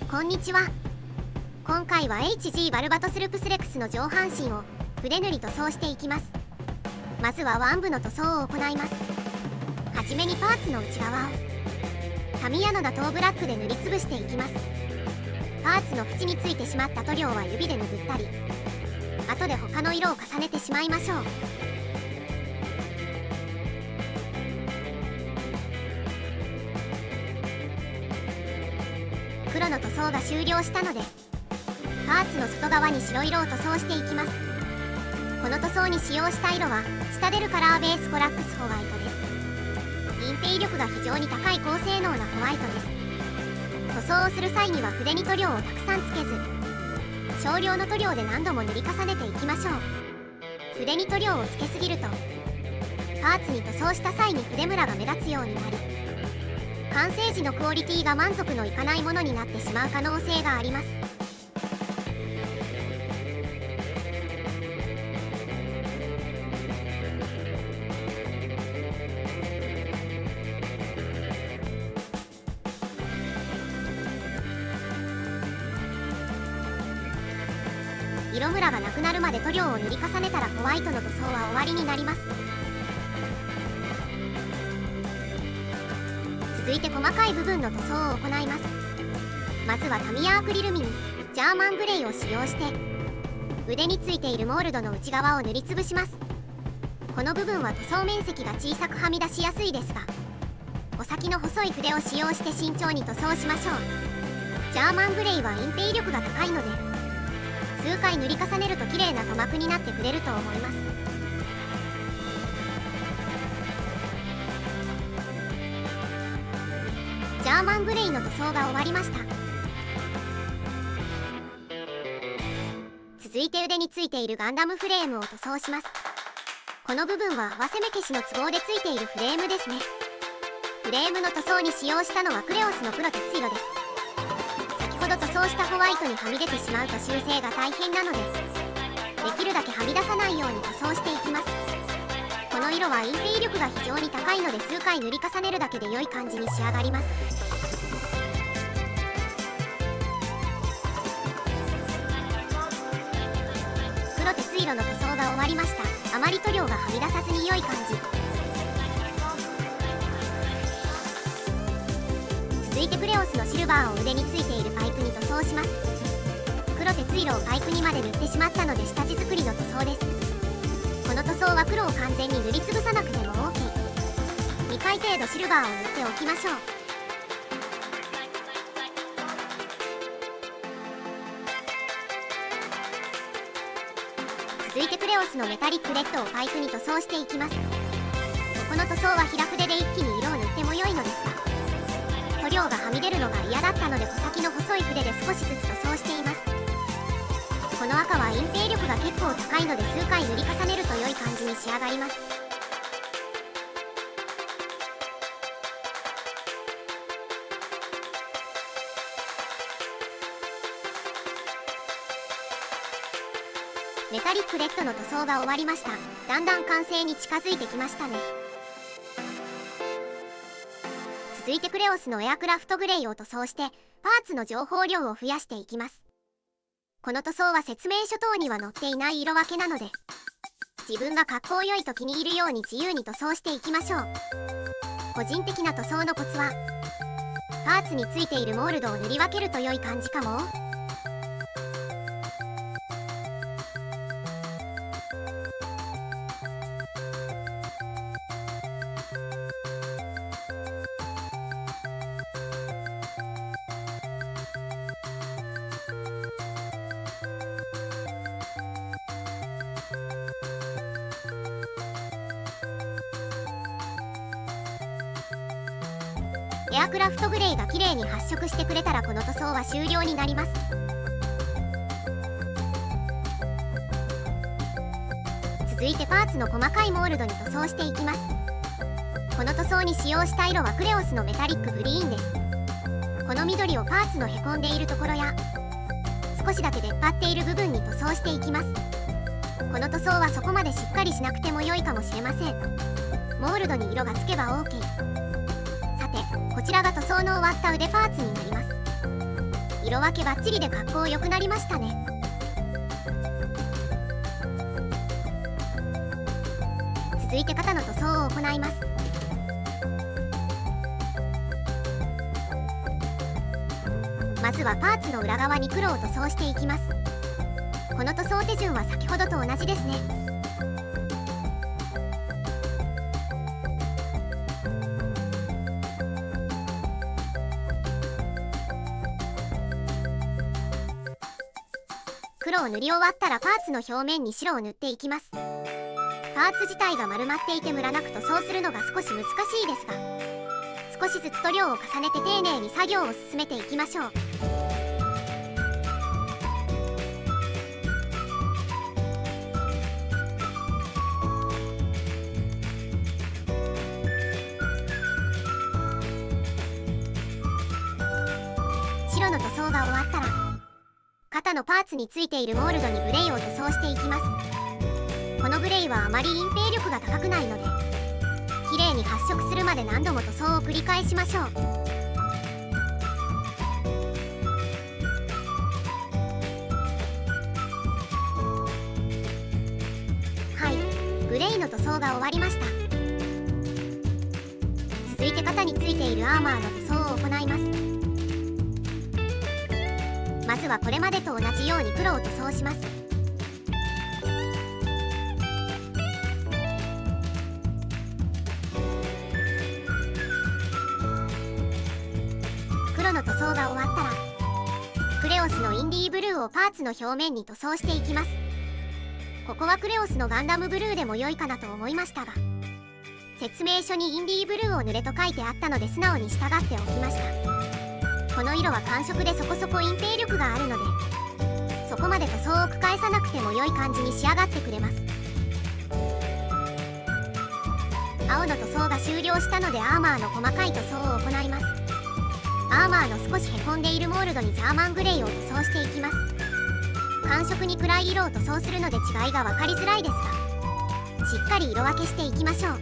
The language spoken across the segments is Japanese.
こんにちは。今回は HG バルバトスルプスレックスの上半身を筆塗り塗装していきます。まずは腕部の塗装を行います。はじめにパーツの内側をタミヤの打倒ブラックで塗りつぶしていきます。パーツの縁についてしまった塗料は指で拭ったり、後で他の色を重ねてしまいましょう。黒の塗装が終了したので、パーツの外側に白色を塗装していきます。この塗装に使用した色はシタデルカラーベースコラックスホワイトです。隠蔽力が非常に高い高性能なホワイトです。塗装をする際には筆に塗料をたくさんつけず、少量の塗料で何度も塗り重ねていきましょう。筆に塗料をつけすぎるとパーツに塗装した際に筆ムラが目立つようになり、完成時のクオリティが満足のいかないものになってしまう可能性があります。色ムラがなくなるまで塗料を塗り重ねたらホワイトの塗装は終わりになります。続いて細かい部分の塗装を行います。まずはタミヤアクリルミニジャーマングレイを使用して腕についているモールドの内側を塗りつぶします。この部分は塗装面積が小さくはみ出しやすいですが、穂先の細い筆を使用して慎重に塗装しましょう。ジャーマングレイは隠蔽力が高いので、数回塗り重ねると綺麗な塗膜になってくれると思います。ジャーマングレイの塗装が終わりました。続いて腕についているガンダムフレームを塗装します。この部分は合わせ目消しの都合でついているフレームですね。フレームの塗装に使用したのはクレオスの黒鉄色です。先ほど塗装したホワイトにはみ出てしまうと修正が大変なので、できるだけはみ出さないように塗装していきます。この色は隠蔽力が非常に高いので、数回塗り重ねるだけで良い感じに仕上がります。黒鉄色の塗装が終わりました。あまり塗料がはみ出さずに良い感じ。続いてクレオスのシルバーを腕についているパイプに塗装します。黒鉄色をパイプにまで塗ってしまったので下地作りの塗装です。この塗装は黒を完全に塗りつぶさなくても OK。 2回程度シルバーを塗っておきましょう。続いてクレオスのメタリックレッドをパイプに塗装していきます。この塗装は平筆で一気に色を塗っても良いのですが、塗料がはみ出るのが嫌だったので穂先の細い筆で少しずつ塗装しています。この赤は隠蔽力が結構高いので数回塗り重ねると良い感じに仕上がります。メタリックレッドの塗装が終わりました。だんだん完成に近づいてきましたね。続いてクレオスのエアクラフトグレイを塗装してパーツの情報量を増やしていきます。この塗装は説明書等には載っていない色分けなので、自分がかっこよいと気に入るように自由に塗装していきましょう。個人的な塗装のコツは、パーツについているモールドを塗り分けると良い感じかも。エアクラフトグレイが綺麗に発色してくれたらこの塗装は終了になります。続いてパーツの細かいモールドに塗装していきます。この塗装に使用した色はクレオスのメタリックグリーンです。この緑をパーツのへこんでいるところや少しだけ出っ張っている部分に塗装していきます。この塗装はそこまでしっかりしなくても良いかもしれません。モールドに色がつけば OK。 さて、こちらが塗装の終わった腕パーツになります。色分けバッチリで格好良くなりましたね。続いて肩の塗装を行います。まずはパーツの裏側に黒を塗装していきます。この塗装手順は先ほどと同じですね。黒を塗り終わったらパーツの表面に白を塗っていきます。パーツ自体が丸まっていてムラなく塗装するのが少し難しいですが、少しずつ塗料を重ねて丁寧に作業を進めていきましょう。白の塗装が終わったら、肩のパーツについているモールドにグレーを塗装していきます。このグレーはあまり隠蔽力が高くないので、綺麗に発色するまで何度も塗装を繰り返しましょう。はい、グレーの塗装が終わりました。続いて肩についているアーマーの塗装を行います。まずはこれまでと同じように黒を塗装します。黒の塗装が終わったら、クレオスのインディーブルーをパーツの表面に塗装していきます。ここはクレオスのガンダムブルーでも良いかなと思いましたが、説明書にインディーブルーを塗れと書いてあったので素直に従っておきました。この色は寒色でそこそこ隠蔽力があるので、そこまで塗装を覆さなくても良い感じに仕上がってくれます。青の塗装が終了したのでアーマーの細かい塗装を行います。アーマーの少しへこんでいるモールドにジャーマングレーを塗装していきます。寒色に暗い色を塗装するので違いが分かりづらいですが、しっかり色分けしていきましょう。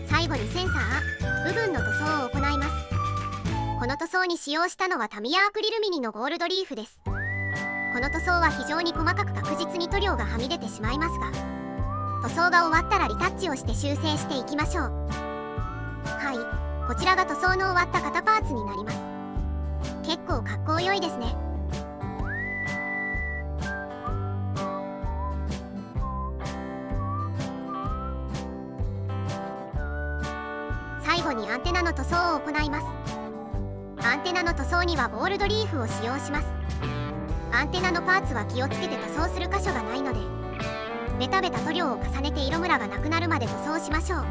最後にセンサー部分の塗装を行います。この塗装に使用したのはタミヤアクリルミニのゴールドリーフです。この塗装は非常に細かく確実に塗料がはみ出てしまいますが、塗装が終わったらリタッチをして修正していきましょう。はい、こちらが塗装の終わった肩パーツになります。結構かっこよいですね。最後にアンテナの塗装を行います。アンテナの塗装にはゴールドリーフを使用します。アンテナのパーツは気をつけて塗装する箇所がないので、ベタベタ塗料を重ねて色ムラがなくなるまで塗装しましょう。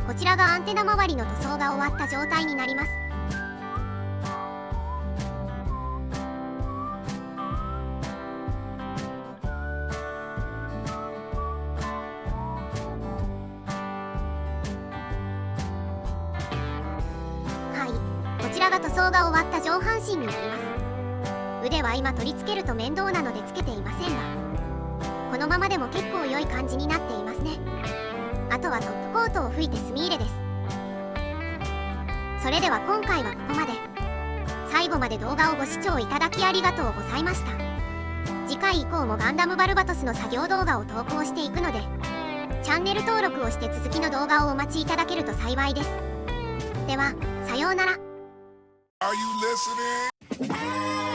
こちらがアンテナ周りの塗装が終わった状態になります。はい、こちらが塗装が終わった上半身になります。腕は今取り付けると面倒なのでつけていませんが、このままでも結構良い感じになっていますね。あとはトップコートを吹いて墨入れです。それでは今回はここまで。最後まで動画をご視聴いただきありがとうございました。次回以降もガンダムバルバトスの作業動画を投稿していくので、チャンネル登録をして続きの動画をお待ちいただけると幸いです。では、さようなら。Are you listening?